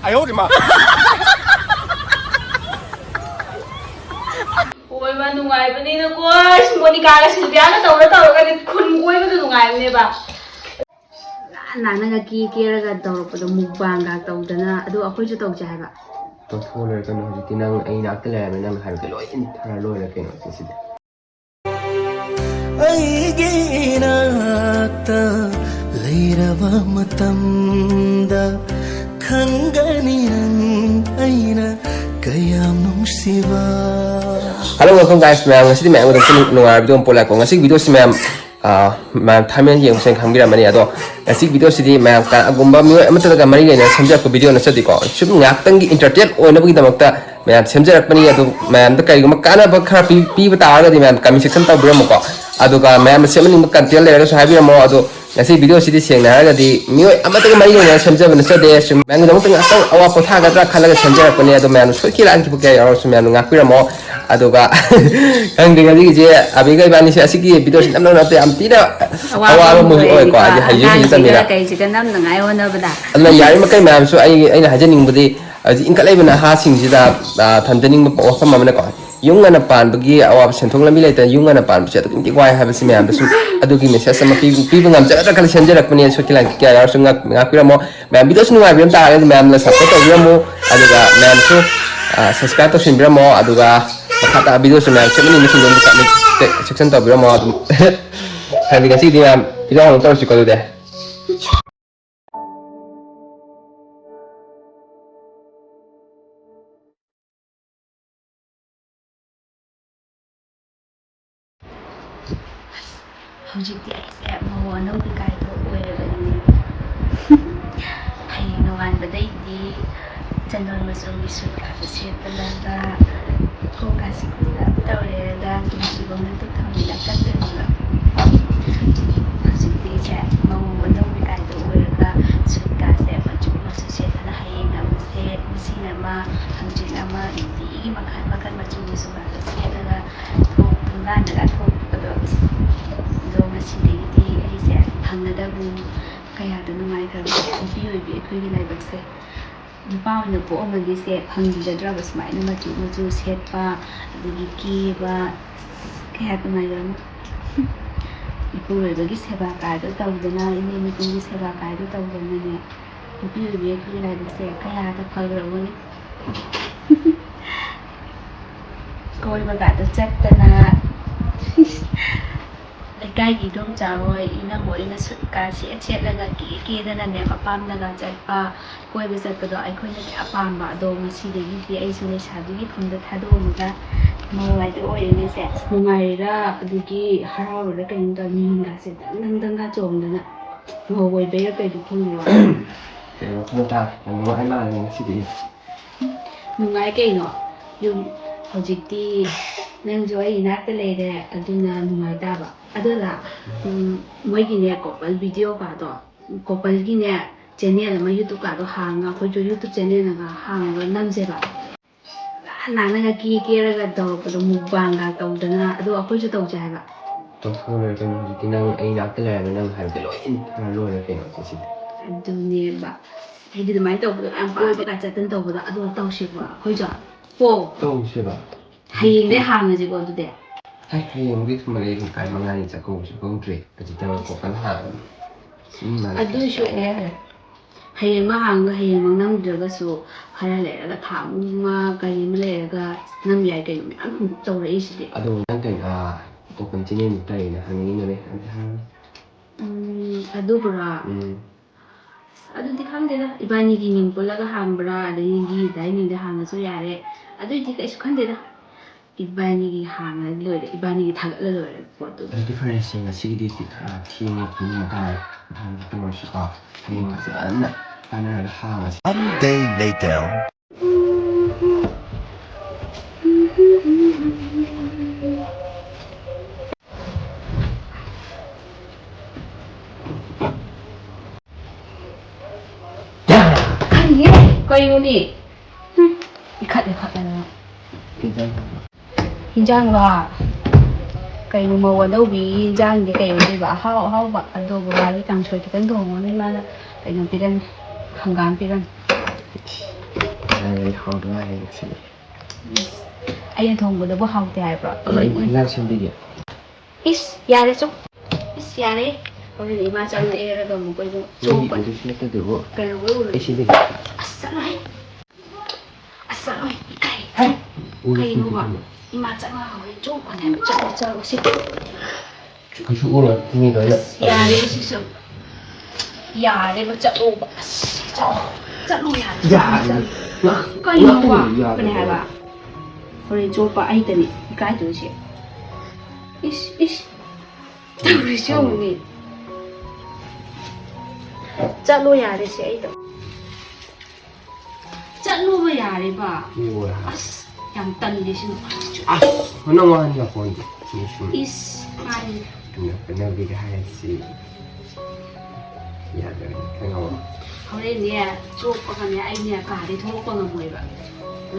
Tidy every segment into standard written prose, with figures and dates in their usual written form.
哎呦我的妈！ Ôi mà nungay ba nila ko? Monica ka Silviana tawag ka din kun ko ba nungay ni ba? Nana nga kikira ka daw pa do mukbang ka daw dana ado ako ju daw jay ba. To follow ka no hiti nang ay nakala na nang har ka loy intara loy na kino sisi. Ay ginata leirava matamda khanganinan aina kayam nungsiba. Hello, welcome guys. Ma'am, ngasi ma'am udah sini nungar video pola ko. Ngasi video si ma'am ma'am thamen yang sen khamgira mani ado. Ngasi video si ma'am ka agumba mi amata daga mari ne samja ko video na sadi ko. Chum ngaktan gi entertain oina bagi damakta ma'am samja rakpani ado ma'am da kai guma kana ba khara pi bata ga di ma'am comment section ta bura mo ko. Ado ka ma'am semani ma content le ga so habi mo ado. Ngasi video si seng na ga di mi amata ga mari ne samja na sadi sum ma'am damakta ngaktan awa potha ga tra khala ga samja rakpani ado ma'am so kila anki bukai aro so ma'am ngakpira mo aduga ang dengan je abiga ibani si asiki video sin amna nate amtina awa mo oi ko aji haji ni tamira Kai si kanam na ngai wona bada. alla yari makai ma'am so ai na hajaning budi aji inka lai bana ha sing sida thanjaning ma pa sam mamna ko yung na pan bagi awa senthong lami lai ta yung na pan se ti wai ha basi ma'am su adugi message sama pi ngam ja ta kala senjak pani so kilan kya yar so ngak pira mo ma'am video sunu wa biam ta ga ma'am la support to mo aduga ma'am so subscribe to sin bira mo aduga kata video semua cuma ini mesti jangan buka section tahu berapa mau hari kasih dia kita orang tahu sih kalau deh Hujiti ay mo ano bigay to pwede ba ni hay naman ba day di channel masuk misuk kasi talaga ko kasi ko tahu ya dan tumsibong na to tahu na kasi na hujiti siya mo ano bigay to pwede ka suka sa macam masusya na hay na masih masih nama hujiti nama hindi makan macam misuk kasi talaga to tungan na to do masidagiti ay siya hangadabong kaya do nungaithabi nupi oibi aikoigi laibakse nupa oina po'amagise hangjidadraba sumaina machu machu setpa adagi kiba kaya nungairamo ipuroibagi seba kaido tawdana inemitungi seba kaido tawdanane nupi oibi aikoigi laibakse kayada phagraboni koiba kaido chattana Lagi dong cawoy ina mo ina kasi at siya laga kikida na niya mapam na gajat pa kung ay bisat ko do ay kung nag apam ba do masidagi di ay sunay sabi kung datado mga maway do oy ini siya mungaira adugi haraw na kayong dami kasi dang chom na maway ba yung kayo kung niyo kung ta ang mga ay malang sidi mungay kayo yung hojiti nang joy inakta lede aduna mungay daba adala moigine couple video ka do couple gine channel ma youtube ka do hanga ko jo youtube channel na hanga namse ba nana ga kira ga do ko mukbang ga taw dana ado ako jo taw jay ba to follow ka no hiti nang ay nakala na nang har ka loy intara loy na kino sisi adune ba ay di mai taw do am ko ba ka tan taw do ado taw shi ba ko jo po to siya ba haying de hanga ji ko do de hai yang biết mà đây cái mà ngay sẽ cùng trade chỉ cho có căn hàng adusu hayeng ma hanga hayeng mang nam dragasu khara le ga thamma kai ma le ga nam yai kai mi an to re isi de ado nang kai ko kan chini tai na hangin ne adu bra adu di khang de la ibani gi ning pola ga hang bra de gi dai ning de hang su ya re adu di kai su khang de la ibani gi hang le le ibani gi thag le le ko to difference nga si di team ni ma kai to shi ka ni ma sa na ana la ha ma One day later. kayo ni ikat na hinjang ba kayo mo daw bi hinjang di kayo di ba how ba adobo ba tang soy kitang do mo ni mana kayo piran hanggang piran ꯍꯥꯎꯗꯣꯏ ꯉꯁꯤꯗꯤ ꯑꯩꯅ ꯊꯣꯡꯕꯗꯕꯨ ꯍꯥꯎꯇꯦ ꯍꯥꯏꯕ꯭ꯔꯣ ꯑꯩ ꯏꯟꯖꯥꯡ ꯁꯦꯝꯕꯤꯒꯦ 이스 야래 좀 이스 야래 우리 이마 짠 에라가 먹고 이거 좀 우리 시내도 그래 왜 우리 이 시내 아싸라이 아싸라이 이까이 우리 이거 봐 이마 짠아 우리 좀 안해 짜고 시 그수 오라 등이가 야래 시소 야래 뭐 짜고 봐 짜고 야래 까이 먹어 그래 해봐 우리 좀 봐 아이들이 이까이 도시 이씨 우리 시어머니 짤로 야래 시에이도 짤로가 야래 봐 이게 뭐야 아스 양딴 대신 아 그나마 한가 보인다 이스 아니 그냥 그나비가 하야지 야들 그나마 우리 쪽파가 내 아이냐 가리 통과가 뭐야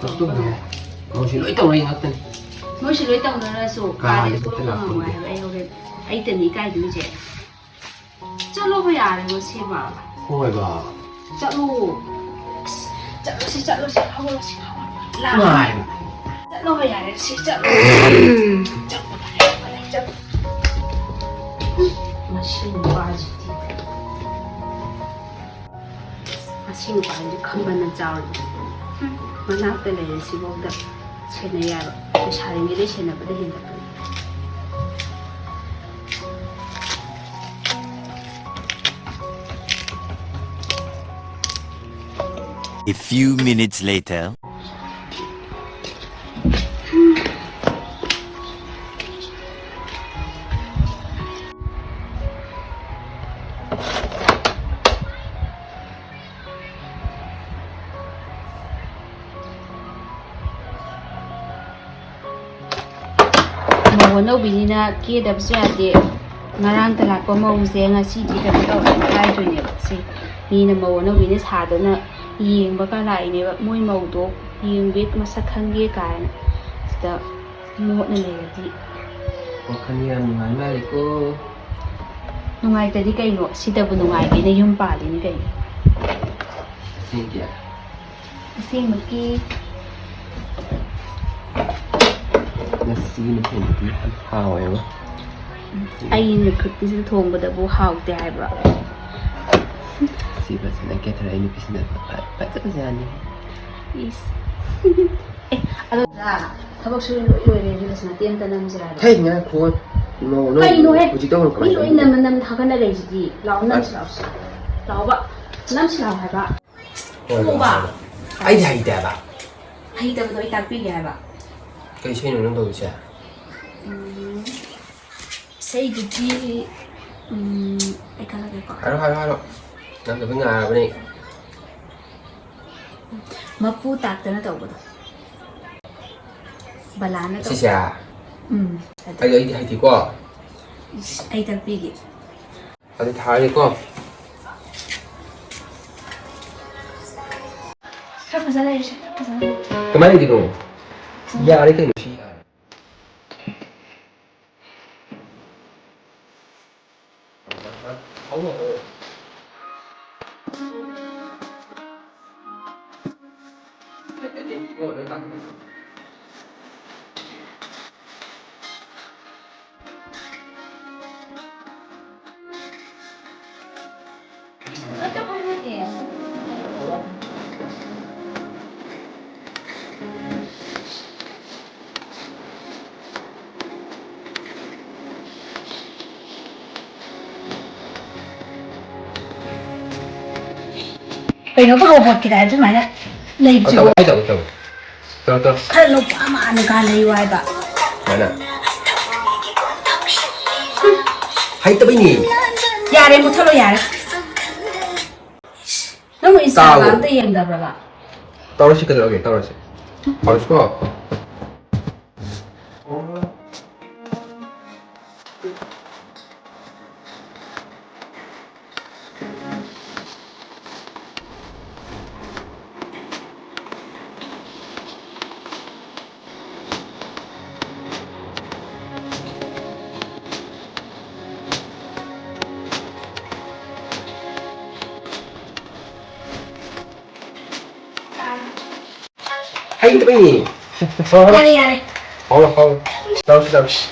또 뭐지 너 이따 우리 갔더니 뭐시 왜 땅 넣어서 가리 통과가 뭐야 ai tình ý cái đứa trẻ cho lô bây giờ là xe vào 호해가 cho lô xe không có xe làm ngoài cho lô bây giờ là xe cho lô machine quá gì machine quá gì không bao giờ chào mà nát tới này xe vô được xe này à cái xe này cái xe này phải hiện được A few minutes later. Mawanaubinina kedabsu yade ngarang talakpa mawse ngasidi kami tawduyneba si mina mawanaubini sadana yengbaga laineba moi mawdo yengbe masak khangge kaina sida motna leradi wakani yam nungai maliko nungai tadi kaino sidabu nungai bina yum palini kaino singya singmaki nasi ni hindi hawewa aina khutisi thongbadabu hawte haibra si bas na ketara ini pisna patsa jani is alo da thobak suri loi re sna tem ta nam jira thai nga khon no no kai no he uji to ko mi loi nam thagana le ji law nam law ba nam si law haiba ko ba ai dai da ba hai da doi tak pi ga ba kai sai no do cha sei ji ai kala ga ko halo nam da nga ba ni mapu tak ta na taw ba balana si cha ai hai ti ko ai tak pi gi ai thai ko Apa salah ya? kemana di ko ya ari kai no si Kaya ko robot kita itu mana? Lagi juga. Tahu. Kalau apa anu kalau iwai ba. Mana? Hai tapi ni. Ya deh muter lo ya. Kamu Instagram tu yang dah berapa? Taruh sih kalau taruh sih. Harus kok. 하이트베이. 야래 야래. 나오시.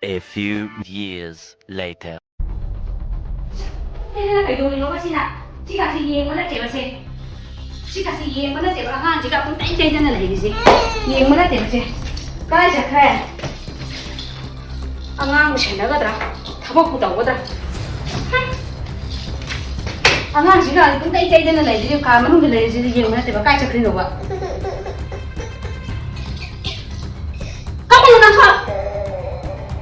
A few years later. Cái đồ này nó có gì nè? Chị cả gì mà nó chạy vào xe. Chị cả gì mà nó chạy vào ngang, chị cả cũng đánh chơi cho nó lại cái gì. Gì mà nó chạy vào xe. Cái gì thế? Anh ngang một chuyện đó cái thằng bố đầu cái anh ngang chỉ là cũng đánh chơi cho nó lại cái cả mà không được lại cái gì mà nó chạy vào cái chơi đâu vậy? Các bạn đang không?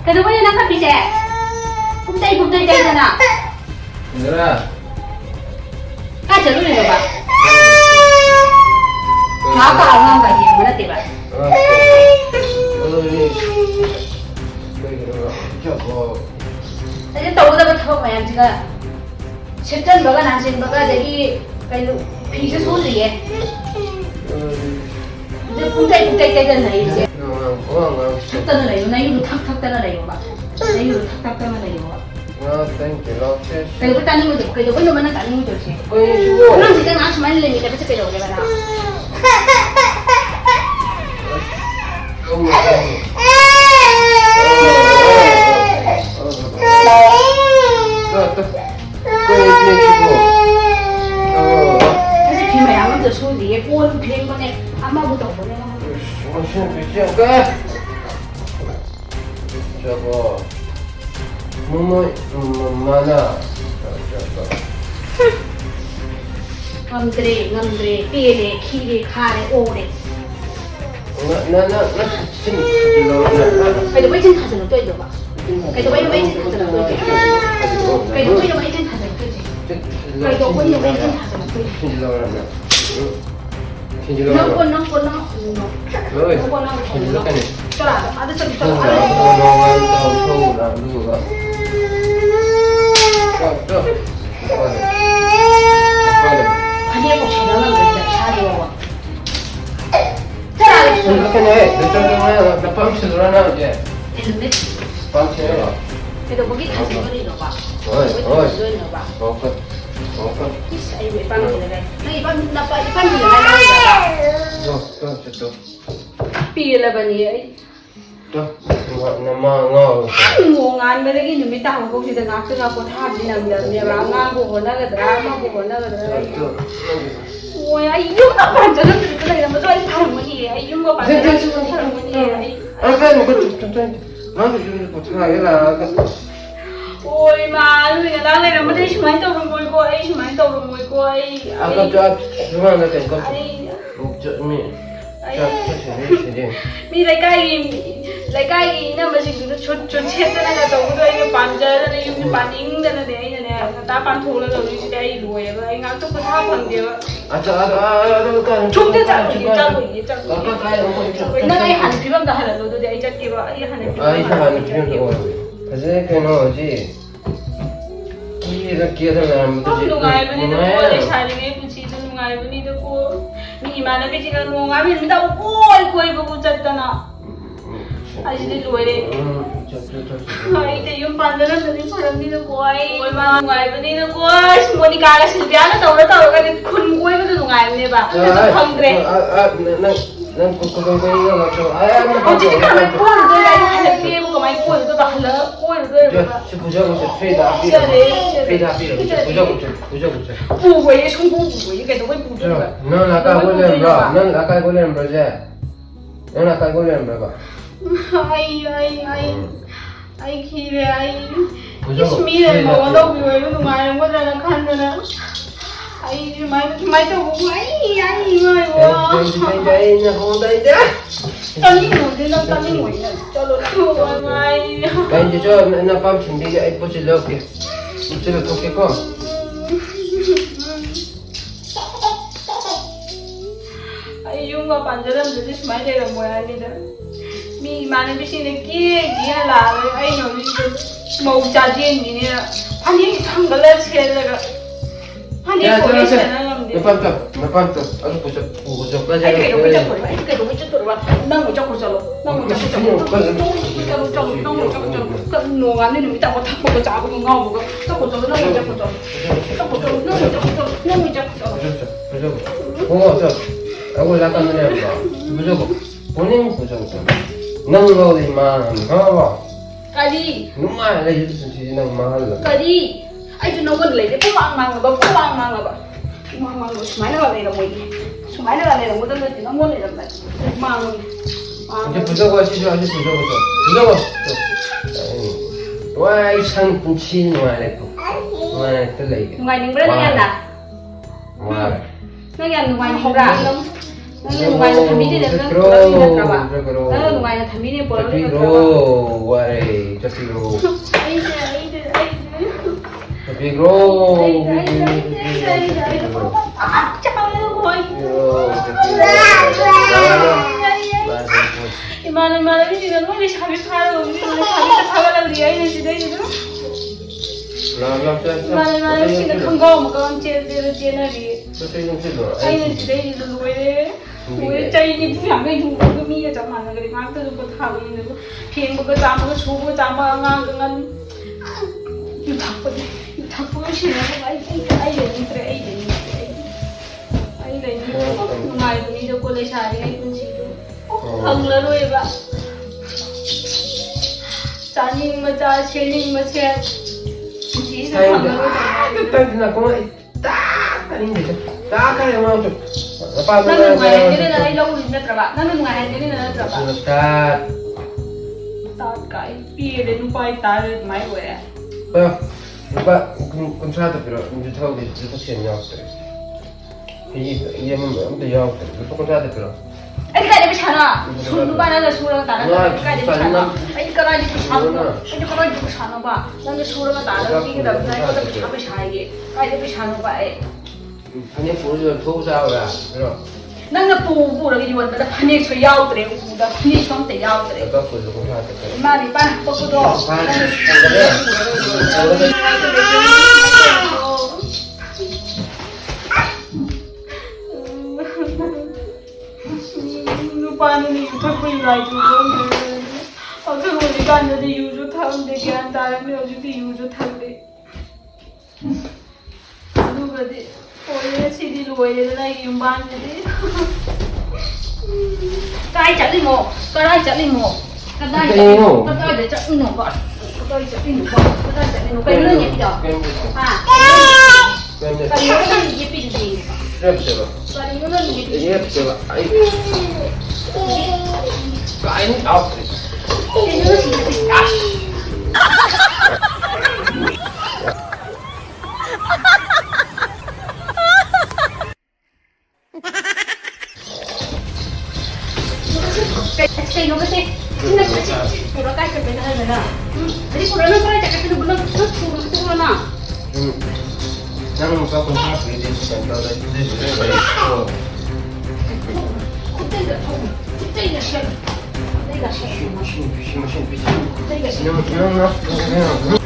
Cái đồ này nó có bị gì? Cũng đánh chơi cho nó. 얘들아. Cái chơi cái gì vậy? Nó có ông cái gì mà nó chạy vào? 저거 이제 또 오다가 타고 가야 지가 실전 뭐가 난신 뭐가 저기 그 비주 소리에 이제 puntai 되잖아 이제 탁 떠나요 나 이거 탁탁 떠나요 봐 나 이거 탁탁 떠나요 봐 그리고 따는 것도 그래도 왜 너만 따는 것도 없이 그럼 지금 아주 많이 내니까 그치 그래 오래 봐라 그래서 비만 양은 소리에 꼬는 비행 거네 아마보다 오래 저거 뭐뭐 많아 ngâm 삐래 키래 가래 오래 나 진짜 cái đó bây chân thật sự nó tuyệt được ạ cái đó bây chân thật sự nó tuyệt cái đó bây chân thật sự nó tuyệt cái đó bây chân thật sự nó tuyệt nó quân nó cho là à nó cho 아니 꼭 지나가면 되는데 차리워 이렇게 해. 몇 밤씩 놀아나 이제. 됐는데 밤새요. 그래도 거기 다시 거리 넣어봐 어이. 넣어봐 먹어. 아이고 이빨 밀려가 나 이빨 밀려가 또. 삐려버니 나망어. ngàn mấy cái mình tao không chỉ được ngáp từ ngáp có tham gì làm gì nhà bà ngang của nó cái drama của nó cái ôi ai dùng nó bản chất nó cái này là một cái thằng cái gì ai dùng vào bản chất nó thằng cái gì cái một cái 좀 나도 좀 어떻게 해라. ôi mà người ta này là một cái máy tàu đồng mồi coi máy tàu đồng mồi coi 아까 저 그만할 때 이거 ai mi lấy cái gì nó mà chỉ nó chốt chết cái này là tàu cái này bán giờ là dùng cái bán in đây là để này ta bán thô là rồi chỉ để đuổi và anh ăn chút cái tháp bằng điều chung cái chắc nó cái hẳn phim đó hẳn là nó để chắc cái vậy hẳn 그래서 그 뭐지 기회를 내면 되지. 누가이 분이도 꼴이 살리게 붙이도 누가이 분이도 꼴 미만 그 지가 누가 밀다 꼴 보고 잤잖아. 아직도 로이래. 이제 용 반대는 되는 사람들도 꼴 얼마나 누가이 분이도 꼴 뭐니 가가 실비하는 떠오르가 군 꼴도 누가이 봐. 그래서 방그래. 난 그거 이거 맞죠. 어찌 가면 꼴도 야 이게 뭐 많이 꼴도 봐. 꼴도 봐. 저 부자고 페이다 부자. 부부의 성공부 이게 너무 부부가. 넌 아까 걸리는 거지. 넌 아까 걸리는 거 봐. ai khi về ai Ismi này mà đâu bị vậy nó ngoài nó có ra nó khăn rồi nè ai máy tao cũng ai ơi đây nha không đây chứ tao đi ngồi đi tao đi ngồi cho nó ai cái gì cho nó bám chừng đi ai bớt lâu kìa chưa được ok không ai dùng vào bàn giờ làm gì máy đây là mồi ai đi đó mi mà nó bị xin cái kia là ai nói màu trà chiên gì nè anh ấy thằng cái lên xe là anh ấy có cái xe nó làm gì Napanta, ano po siya? Ay, kayo mo dyan po. Ay, kayo mo dyan po. Nang mo dyan po sa lo. Nang mo dyan po sa lo. Nang mo dyan po sa lo. Nungan nila, may tapos tapos ko sa ako ng ngaw mo. Tapos sa lo, nang mo dyan po sa lo. Tapos sa lo, nang mo dyan po sa lo. Nang mo dyan po sa lo. Oo, sir. Ako lahat na niya ba? Bujogo. Kunin mo bujogo. Nang ngaw din mahal. Kama ba? Kali. Nung mahal, ay ito siya nang mahal. Kali. Ay, ito naman lang. Pumang-mang ba? Pumang-mang ba? Pumang-mang ba? Sumay na ba nila mo yun? Sumay na ba nila mo? Dito na mo nila ba? Pumang-mang. 이제 부jogo 하시죠. 아직 부jogo 좀. 부jogo. 와, 이상 분친 와래 또. 와, 틀려 이게. Nungay ning bra niyan na. 와. Nang yan nungay ning bra. Nang nungay na thamini na nang pura ni na traba. Nang nungay na thamini pura ni na traba. Chapigro, 와래. chapigro. Ay, ay, ay. chapigro. Ah, tsaka na boy. Imana hindi na mo ni sabi sa sabi sa kawala riya ni sidai ni. Imana sila kanggo mo kang che na ri. Ay ni sidai ni lu we. We chai ni bu yang ngai ju ko mi ga jama na gari ma ta ko tha ni no. Pheng ko ta ma su ko ta ma nga ngan. Yu thak ko shi na ai ni tre ai ni. Ai lai ni ko ngai ni do ko le shari ai kun si do. ꯐꯪꯂꯔꯣꯏꯕ ꯆꯥꯅꯤꯡꯕ ꯁꯦꯠꯅꯤꯡꯕ set ꯄꯨꯟꯁꯤꯁꯤꯗ ꯐꯪꯂꯔꯣꯏꯗꯕ ꯅꯪꯅ ꯅꯨꯡꯉꯥꯏꯍꯟꯒꯦꯅ ꯑꯩ ꯂꯧꯔꯤ ꯅꯠꯇ꯭ꯔꯕ ꯅꯪꯅ ꯅꯨꯡꯉꯥꯏꯍꯟꯒꯦꯅ ꯅꯠꯇ꯭ꯔꯕ ꯇꯥꯠ ꯀꯥꯏ ꯄꯤꯔꯦ ꯅꯨꯄꯥꯒꯤ ꯇꯥꯔꯦ ꯑꯗꯨꯃꯥꯏꯅ ꯑꯣꯏꯔꯦ lupa contrato però non ci trovo che ci sia niente. Io non ti ho, lupa contrato però. Ay, kaya ba sana? Sundo ba na surang tara? Kaya ba sana? Ay, kaya di ko sana ba? Ay, kaya di ko sana ba? Nang surang tara, hindi ka dapat na ito dapat sana kaya di sana ba eh? Ano po yung tuwa sa pero. Nang napupo lagi yung wala na panik so yaw tre, uda panik so te yaw tre. Ito po yung contrato pero. Mari pa, pagkudo. Paano ni YouTube ko yung like ko? Ako huli ka na di YouTube thaunde gyan tayo ni ojiti YouTube thaunde. Ano ba di? Oye si di loye na yung ban di. Kai chali mo, kadai chali mo. Kadai chali mo ba? Kadai chali mo ba? Kadai chali mo. Kayo na niya ha? Kayo na niya pili. Repsela. Kayo na niya pili. Repsela. Ay. Kain out. Kayo kasi pura ka sa benar na. Jadi pura na pura cakap itu benar pura na. Nang mo pa kung sa pwede sa kanta da dito.这个是，这个是，这个是，Machine.